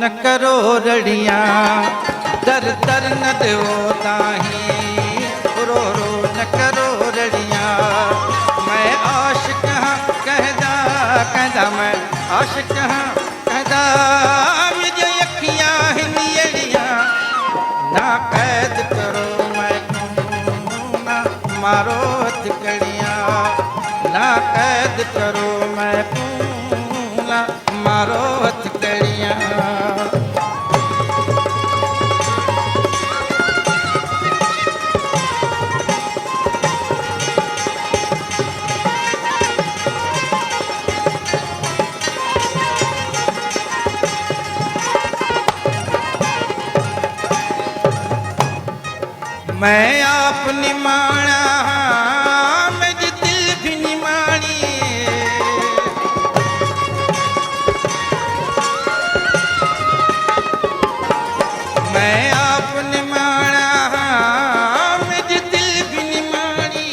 न करो रड़िया, दर दर न दो ताही, रो रो न करो रड़िया। मैं आशिक हाँ कहदा कहदा, मैं आशिक हाँ कहदा, मुझे अखियां हिंदियां ना कैद करो मैं क्यों ना मारो तिकड़ियां, ना कैद करो मैं क्यों ना मारो तिकड़ियां। मैं आप निमाणा मेरी दिल भी निमाणी, मैं आप निमाणा मेरी दिल भी निमाणी।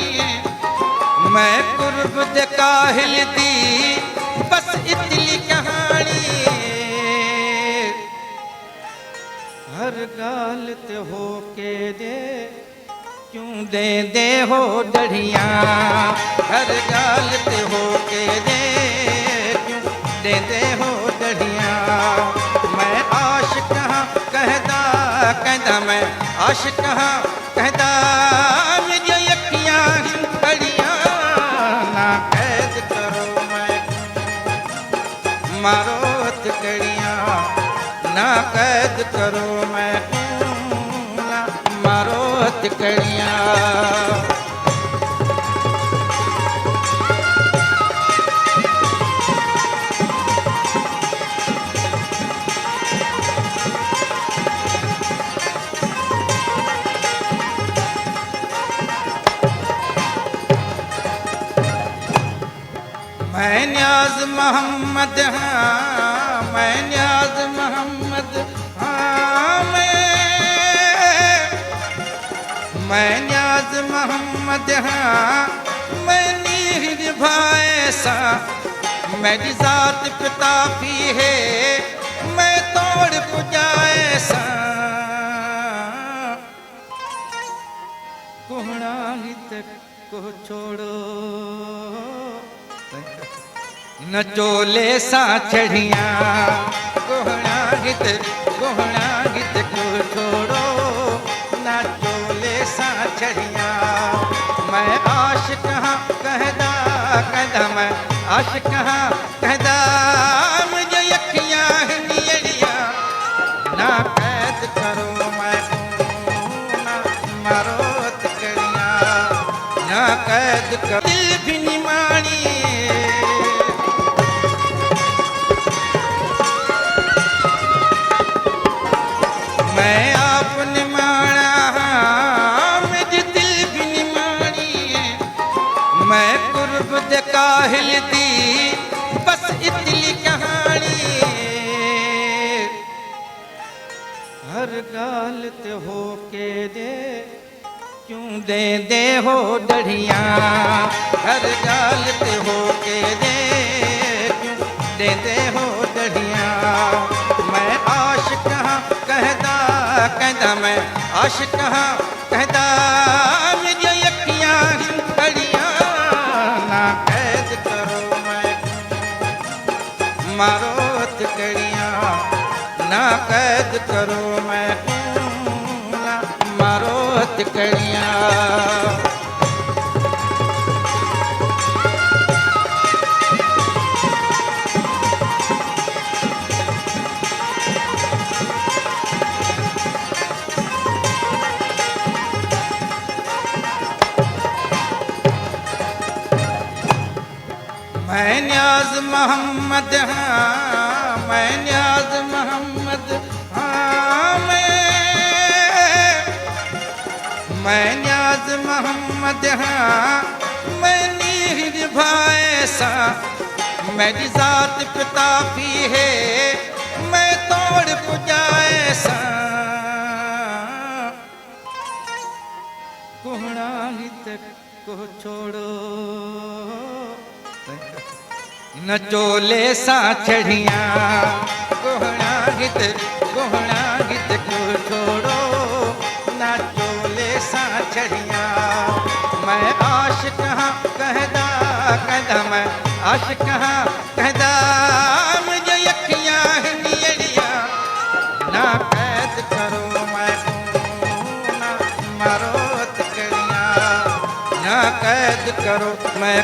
मैं कुर्ब दे काहिल दी बस इतनी कहानी, हर गाल ते हो के दे क्यों दे दे हो डढ़िया, हर गाल ते हो के दे क्यों दे दे हो डढ़िया। मैं आशिक हाँ कहदा कहदा, मैं आशिक हाँ कहदा, मुझे अखियां हिंदियां ना कैद करो मैं मारो तिकड़ियां, ना कैद करो मैं ना मारो तिकड़ियां। मैं न्याज मोहम्मद हाँ, मैं न्याज मोहम्मद हाँ, मैं न्याज मोहम्मद हाँ, मैं नीर भाई सा, मेरी जात पिता भी है, मैं तोड़ पुजाए सा। कोहड़ा ही तक को छोड़ो न चोले सा चढ़िया, कोहड़ा गीत को छोड़ो न चोले सा चढ़िया। मैं आशिक हाँ कहदा कहदा, मैं आशिक हाँ कहदा, मुझे अखियां हिंदियां ना कैद करो मैं ना मारो तिकड़ियां, ना कैद करो दिल भी निमाणी। मैं आप निमाणा मेरी दिल भी निमाणी, मैं कुर्ब दे काहिल दी बस इतनी कहानी। हर गाल ते हो के दे क्यों दे दे हो डढ़िया, हर गाल ते हो के दे क्यों दे दे हो डढ़िया। मैं आशिक हाँ कहदा कहदा, मैं आशिक हाँ कहदा, मुझे अखियां हिंदियां ना कैद करो मैं मारो तिकड़ियां, ना कैद करो मैं ना मारो तिकड़ियां। मैं न्याज मोहम्मद हाँ, मैं न्याज मोहम्मद हाँ, मैं न्याज मोहम्मद हाँ, मैं नीर भाई सा, मेरी जात पिता भी है, मैं तोड़ पुजाए सा। कोहड़ा ही तक को छोड़ो न चोले सा चढ़िया, कोहड़ा गीत गोहणा गीत को छोड़ो ना चोले सा छड़िया मैं आश कहाँ कहदा कहदा मैं आश कहाँ कहदा मुझे अखियाँ नियरिया ना कैद करो मैं ना मारो तकड़िया ना कैद करो मैं